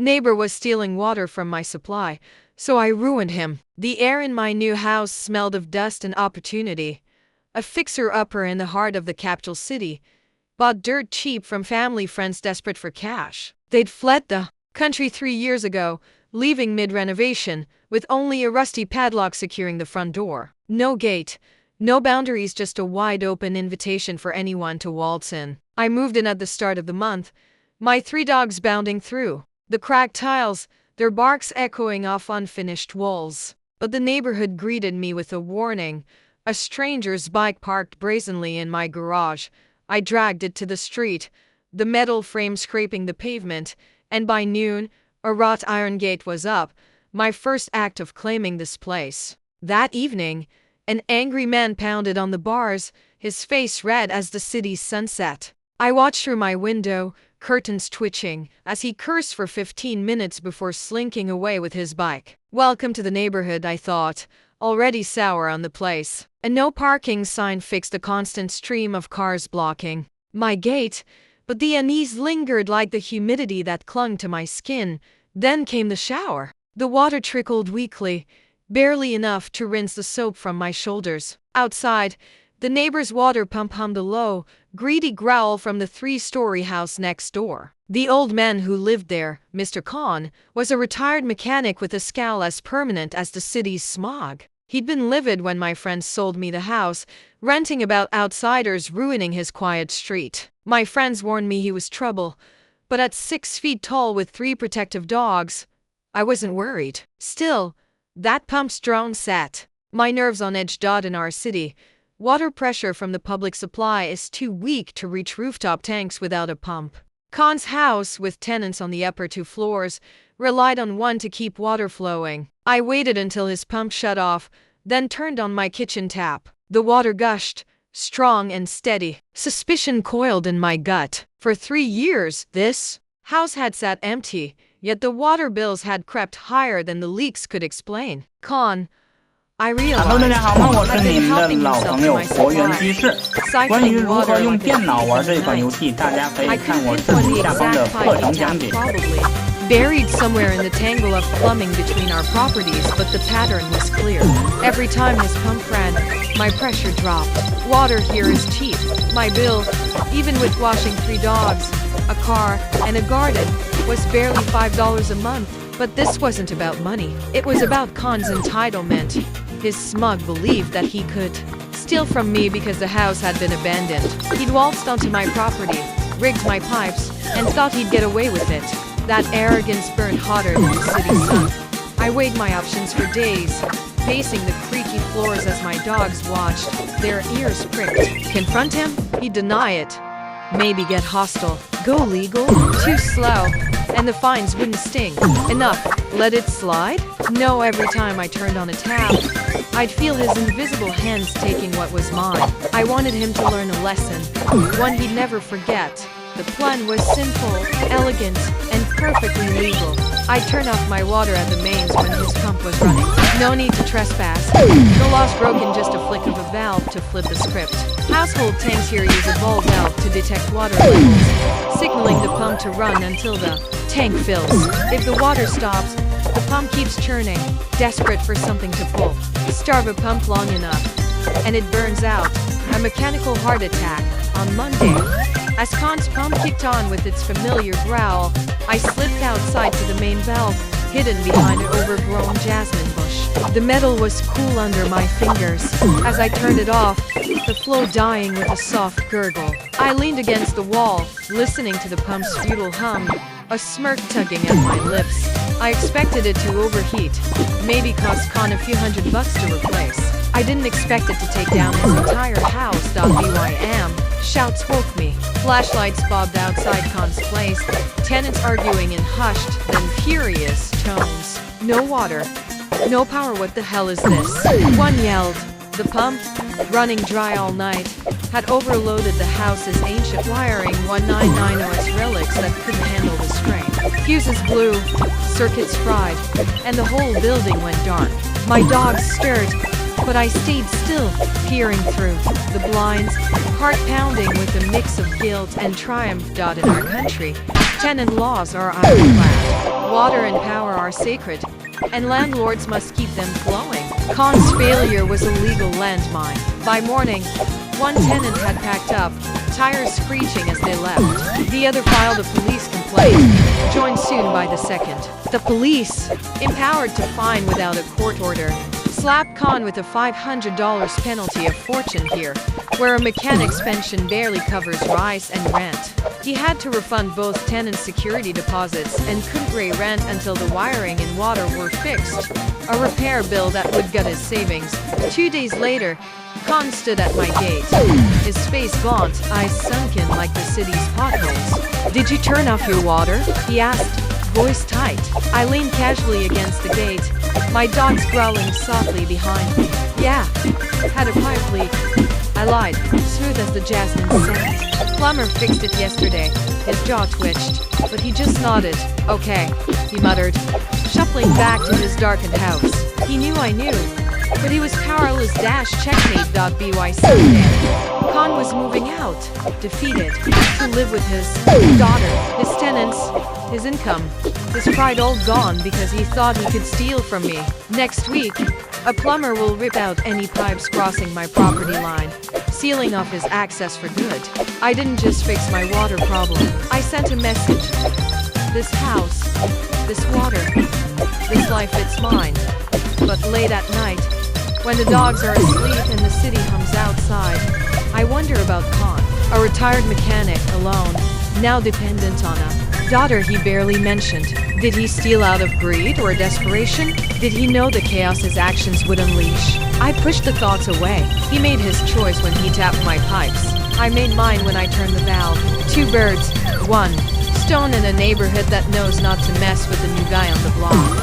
Neighbor was stealing water from my supply, so I ruined him. The air in my new house smelled of dust and opportunity. A fixer-upper in the heart of the capital city, bought dirt cheap from family friends desperate for cash. They'd fled the country 3 years ago, leaving mid-renovation, with only a rusty padlock securing the front door. No gate, no boundaries, just a wide-open invitation for anyone to waltz in. I moved in at the start of the month, my 3 dogs bounding through the cracked tiles, their barks echoing off unfinished walls. But the neighborhood greeted me with a warning. A stranger's bike parked brazenly in my garage. I dragged it to the street, the metal frame scraping the pavement, and by noon, a wrought iron gate was up, my first act of claiming this place. That evening, an angry man pounded on the bars, his face red as the city's sunset. I watched through my window, curtains twitching, as he cursed for 15 minutes before slinking away with his bike. Welcome to the neighborhood, I thought, already sour on the place. A no parking sign fixed a constant stream of cars blocking my gate, but the unease lingered like the humidity that clung to my skin. Then came the shower. The water trickled weakly, barely enough to rinse the soap from my shoulders. Outside, the neighbor's water pump hummed a low, greedy growl from the 3-story house next door. The old man who lived there, Mr. Khan, was a retired mechanic with a scowl as permanent as the city's smog. He'd been livid when my friends sold me the house, ranting about outsiders ruining his quiet street. My friends warned me he was trouble, but at 6 feet tall with 3 protective dogs, I wasn't worried. Still, that pump's drone sat my nerves on edge. In our city, water pressure from the public supply is too weak to reach rooftop tanks without a pump. Khan's house, with tenants on the upper 2 floors, relied on one to keep water flowing. I waited until his pump shut off, then turned on my kitchen tap. The water gushed, strong and steady. Suspicion coiled in my gut. For 3 years, this house had sat empty, yet the water bills had crept higher than the leaks could explain. Khan, I realized, Hello，大家好吗？我是 I'd 你 been 们的 helping 老 himself 朋 to 友 my 佛缘 supply, 居士。关于 siphoning 如何 water 用 like a 电脑 thief 玩 in 这 the 款游 night. 戏，大家可以 I 看 couldn't 我视 pinpoint 频 the 下方的 exact 课 height 程 of 讲 tap, 解。 probably buried somewhere in the tangle of plumbing between our properties, but the pattern was clear. Every time his pump ran, my pressure dropped. Water here is cheap. My bill, even with washing 3 dogs, a car, and a garden, was barely $5 a month. But this wasn't about money. It was about Khan's entitlement. His smug belief that he could steal from me because the house had been abandoned. He'd waltzed onto my property, rigged my pipes, and thought he'd get away with it. That arrogance burned hotter than the city sun. I weighed my options for days, pacing the creaky floors as my dogs watched, their ears pricked. Confront him? He'd deny it. Maybe get hostile. Go legal? Too slow. And the fines wouldn't sting. Enough. Let it slide? No, every time I turned on a tap, I'd feel his invisible hands taking what was mine. I wanted him to learn a lesson, one he'd never forget. The plan was simple, elegant, and perfectly legal. I'd turn off my water at the mains when his pump was running. No need to trespass. No laws broken, just a flick of a valve to flip the script. Household tanks here use a ball valve to detect water levels, signaling the pump to run until the tank fills. If the water stops, the pump keeps churning, desperate for something to pull. Starve a pump long enough, and it burns out. A mechanical heart attack on Monday. As Khan's pump kicked on with its familiar growl, I slipped outside to the main valve, hidden behind an overgrown jasmine bush. The metal was cool under my fingers. As I turned it off, the flow dying with a soft gurgle. I leaned against the wall, listening to the pump's futile hum, a smirk tugging at my lips. I expected it to overheat, maybe cost Khan a few $100 to replace. I didn't expect it to take down his entire house. BYM. Shouts woke me. Flashlights bobbed outside Khan's place, tenants arguing in hushed, then furious tones. No water. No power, what the hell is this? One yelled. The pump, running dry all night, had overloaded the house's ancient wiring, 1990s relics that couldn't handle the strain. Fuses blew, circuits fried, and the whole building went dark. My dogs stirred, but I stayed still, peering through the blinds, heart pounding with a mix of guilt and triumph. In our country, tenant laws are ironclad. and power are sacred, and landlords must keep them flowing. Khan's failure was a legal landmine. By morning, one tenant had packed up, tires screeching as they left. The other filed a police complaint, joined soon by the second. The police, empowered to fine without a court order, slapped Khan with a $500 penalty, a fortune here, where a mechanic's pension barely covers rise and rent. He had to refund both tenants' security deposits and couldn't pay rent until the wiring and water were fixed, a repair bill that would gut his savings. 2 days later, Khan stood at my gate, his face gaunt, eyes sunken like the city's potholes. "Did you turn off your water?" he asked, voice tight. I leaned casually against the gate, my dogs growling softly behind me. "Yeah, had a pipe leak," I lied, smooth as the jasmine scent. "Plumber fixed it yesterday." His jaw twitched, but he just nodded. "Okay," he muttered, shuffling back to his darkened house. He knew I knew, but he was powerless. Checkmate.byc. Khan was moving out, defeated, to live with his daughter, his tenants, his income, his pride all gone because he thought he could steal from me. Next week, a plumber will rip out any pipes crossing my property line, sealing off his access for good. I didn't just fix my water problem. I sent a message. This house, this water, this life, it's mine. But late at night, when the dogs are asleep and the city hums outside, I wonder about Khan, a retired mechanic, alone, now dependent on a daughter he barely mentioned. Did he steal out of greed or desperation? Did he know the chaos his actions would unleash? I pushed the thoughts away. He made his choice when he tapped my pipes. I made mine when I turned the valve. 2 birds, 1 stone in a neighborhood that knows not to mess with the new guy on the block.